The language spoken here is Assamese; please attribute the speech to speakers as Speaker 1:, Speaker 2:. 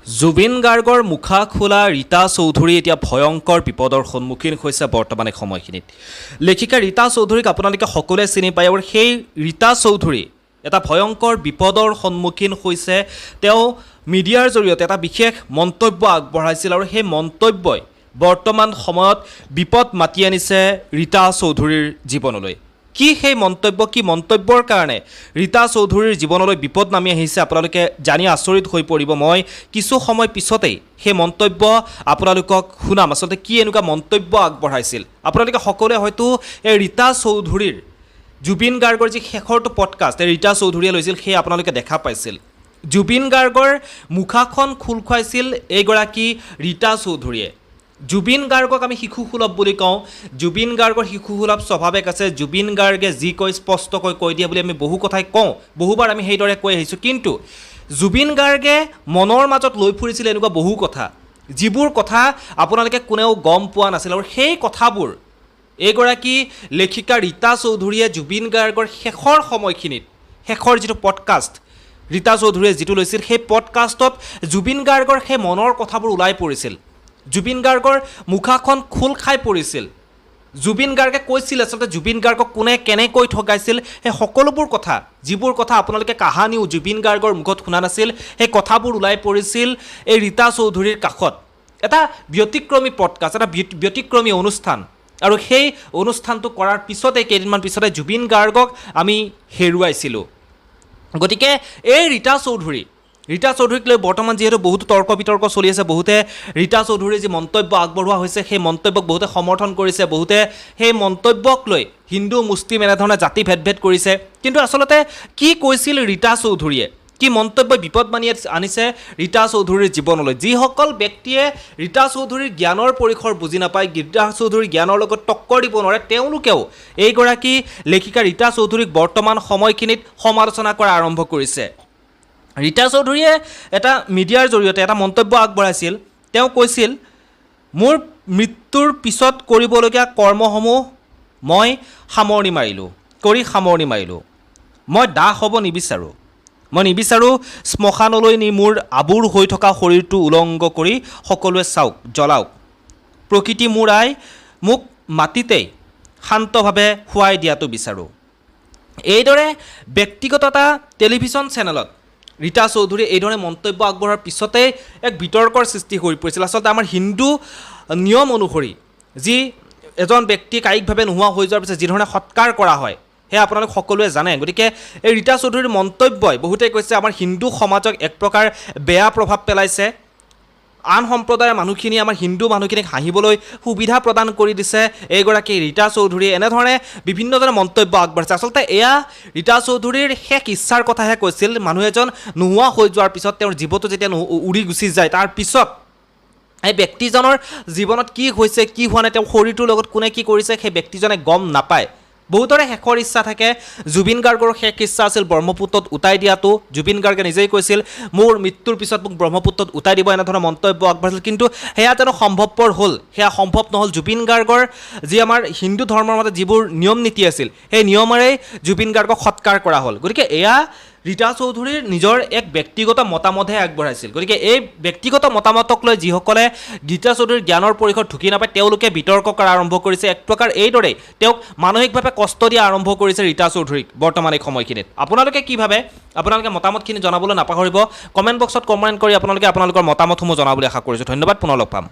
Speaker 1: জুবিন গাৰ্গৰ মুখা খোলা ৰীতা চৌধুৰী এতিয়া ভয়ংকৰ বিপদৰ সন্মুখীন হৈছে বৰ্তমান সময়খিনিত। লেখিকা ৰীতা চৌধুৰীক আপোনালোকে সকলোৱে চিনি পায় আৰু সেই ৰীতা চৌধুৰী এটা ভয়ংকৰ বিপদৰ সন্মুখীন হৈছে। তেওঁ মিডিয়াৰ জৰিয়তে এটা বিশেষ মন্তব্য আগবঢ়াইছিল আৰু সেই মন্তব্যই বৰ্তমান সময়ত বিপদ মাতি আনিছে ৰীতা চৌধুৰীৰ জীৱনলৈ। কি সেই মন্তব্য, কি মন্তব্যৰ কাৰণে ৰীতা চৌধুৰীৰ জীৱনলৈ বিপদ নামি আহিছে আপোনালোকে জানি আচৰিত হৈ পৰিব। মই কিছু সময় পিছতেই সেই মন্তব্য আপোনালোকক শুনাম। আচলতে কি এনেকুৱা মন্তব্য আগবঢ়াইছিল আপোনালোকে সকলোৱে হয়তো এই ৰীতা চৌধুৰীৰ জুবিন গাৰ্গৰ যি শেষৰটো পডকাষ্ট ৰীতা চৌধুৰীয়ে লৈছিল সেই আপোনালোকে দেখা পাইছিল। জুবিন গাৰ্গৰ মুখাখন খোল খুৱাইছিল এইগৰাকী ৰীতা চৌধুৰীয়ে। জুবিন গাৰ্গক আমি শিশুসুলভ বুলি কওঁ। জুবিন গাৰ্গৰ শিশুসুলভ স্বভাৱ এক আছে। জুবিন গাৰ্গে যি কয় স্পষ্টকৈ কৈ দিয়ে বুলি আমি বহু কথাই কওঁ, বহুবাৰ আমি সেইদৰে কৈ আহিছোঁ। কিন্তু জুবিন গাৰ্গে মনৰ মাজত লৈ ফুৰিছিল এনেকুৱা বহু কথা, যিবোৰ কথা আপোনালোকে কোনেও গম পোৱা নাছিল। আৰু সেই কথাবোৰ এইগৰাকী লেখিকা ৰীতা চৌধুৰীয়ে জুবিন গাৰ্গৰ শেষৰ সময়খিনিত, শেষৰ যিটো পডকাষ্ট ৰীতা চৌধুৰীয়ে যিটো লৈছিল, সেই পডকাষ্টত জুবিন গাৰ্গৰ সেই মনৰ কথাবোৰ ওলাই পৰিছিল। জুবিন গাৰ্গৰ মুখাখন খোল খাই পৰিছিল। জুবিন গাৰ্গে কৈছিল আচলতে জুবিন গাৰ্গক কোনে কেনেকৈ ঠগাইছিল, সেই সকলোবোৰ কথা, যিবোৰ কথা আপোনালোকে কাহানিও জুবিন গাৰ্গৰ মুখত শুনা নাছিল, সেই কথাবোৰ ওলাই পৰিছিল এই ৰীতা চৌধুৰীৰ কাষত। এটা ব্যতিক্ৰমী পডকাষ্ট, এটা ব্যতিক্ৰমী অনুষ্ঠান। আৰু সেই অনুষ্ঠানটো কৰাৰ পিছতে কেইদিনমান পিছতে জুবিন গাৰ্গক আমি হেৰুৱাইছিলোঁ। গতিকে এই ৰীতা চৌধুৰীক লৈ বৰ্তমান যিহেতু বহুতো তৰ্ক বিতৰ্ক চলি আছে, বহুতে ৰীতা চৌধুৰীৰ যি মন্তব্য আগবঢ়োৱা হৈছে সেই মন্তব্যক বহুতে সমৰ্থন কৰিছে, বহুতে সেই মন্তব্যক লৈ হিন্দু মুছলিম এনেধৰণে জাতি ভেদ কৰিছে। কিন্তু আচলতে কি কৈছিল ৰীতা চৌধুৰীয়ে, কি মন্তব্য বিপদ মানি আনিছে ৰীতা চৌধুৰীৰ জীৱনলৈ। যিসকল ব্যক্তিয়ে ৰীতা চৌধুৰীৰ জ্ঞানৰ পৰিসৰ বুজি নাপায়, ৰীতা চৌধুৰীৰ জ্ঞানৰ লগত টক্কৰ দিব নোৱাৰে, তেওঁলোকেও এইগৰাকী লেখিকা ৰীতা চৌধুৰীক বৰ্তমান সময়খিনিত সমালোচনা কৰা আৰম্ভ কৰিছে। ৰীতা চৌধুৰীয়ে এটা মিডিয়াৰ জৰিয়তে এটা মন্তব্য আগবঢ়াইছিল। তেওঁ কৈছিল, মোৰ মৃত্যুৰ পিছত কৰিবলগীয়া কৰ্মসমূহ মই সামৰণি মাৰিলোঁ। মই দাহ হ'ব নিবিচাৰোঁ। মই নিবিচাৰোঁ শ্মশানলৈ নি মোৰ আবুৰ হৈ থকা শৰীৰটো উলংগ কৰি সকলোৱে চাওক, জ্বলাওক। প্ৰকৃতি মোৰ আই, মোক মাটিতেই শান্তভাৱে শুৱাই দিয়াটো বিচাৰোঁ। এইদৰে ব্যক্তিগত এটা টেলিভিছন চেনেলত ৰীতা চৌধুৰীয়ে এইধৰণে মন্তব্য আগবঢ়োৱাৰ পিছতে এক বিতৰ্কৰ সৃষ্টি হৈ পৰিছিল। আচলতে আমাৰ হিন্দু নিয়ম অনুসৰি যি এজন ব্যক্তি কায়িকভাৱে নোহোৱা হৈ যোৱাৰ পিছত যিধৰণে সৎকাৰ কৰা হয় সেয়া আপোনালোক সকলোৱে জানে। গতিকে এই ৰীতা চৌধুৰীৰ মন্তব্যই বহুতে কৈছে আমাৰ হিন্দু সমাজক এক প্ৰকাৰ বেয়া প্ৰভাৱ পেলাইছে। আন সম্প্ৰদায়ৰ মানুহখিনি আমাৰ হিন্দু মানুহখিনিক হাঁহিবলৈ সুবিধা প্ৰদান কৰি দিছে এইগৰাকী ৰীতা চৌধুৰীয়ে। এনেধৰণে বিভিন্নজনে মন্তব্য আগবঢ়াইছে। আচলতে এয়া ৰীতা চৌধুৰীৰ শেষ ইচ্ছাৰ কথাহে কৈছিল। মানুহ এজন নোহোৱা হৈ যোৱাৰ পিছত, তেওঁৰ জীৱটো যেতিয়া উৰি গুচি যায়, তাৰ পিছত এই ব্যক্তিজনৰ জীৱনত কি হৈছে কি হোৱা নাই, তেওঁৰ শৰীৰটোৰ লগত কোনে কি কৰিছে সেই ব্যক্তিজনে গম নাপায়। বহুতৰে শেষৰ ইচ্ছা থাকে। জুবিন গাৰ্গৰ শেষ ইচ্ছা আছিল ব্ৰহ্মপুত্ৰত উটাই দিয়াটো। জুবিন গাৰ্গে নিজেই কৈছিল, মোৰ মৃত্যুৰ পিছত মোক ব্ৰহ্মপুত্ৰত উটাই দিব, এনেধৰণৰ মন্তব্য আগবঢ়াইছিল। কিন্তু সেয়া যেন সম্ভৱপৰ হ'ল, সেয়া সম্ভৱ নহ'ল। জুবিন গাৰ্গৰ যি আমাৰ হিন্দু ধৰ্মৰ মতে যিবোৰ নিয়ম নীতি আছিল, সেই নিয়মেৰেই জুবিন গাৰ্গক সৎকাৰ কৰা হ'ল। গতিকে এয়া ৰীতা চৌধুৰীৰ নিজৰ এক ব্যক্তিগত মতামতহে আগবঢ়াইছিল। গতিকে এই ব্যক্তিগত মতামতক লৈ যিসকলে ৰীতা চৌধুৰীৰ জ্ঞানৰ পৰিসৰ ঢুকি নাপায় তেওঁলোকে বিতৰ্ক কৰা আৰম্ভ কৰিছে। এক প্ৰকাৰ এইদৰেই তেওঁক মানসিকভাৱে কষ্ট দিয়া আৰম্ভ কৰিছে ৰীতা চৌধুৰীক বৰ্তমান এই সময়খিনিত। আপোনালোকে কি ভাবে? আপোনালোকে মতামতখিনি জনাবলৈ নাপাহৰিব। কমেণ্ট বক্সত কমেণ্ট কৰি আপোনালোকৰ মতামতসমূহ জনাবলৈ আশা কৰিছোঁ। ধন্যবাদ, পুনৰ লগ পাম।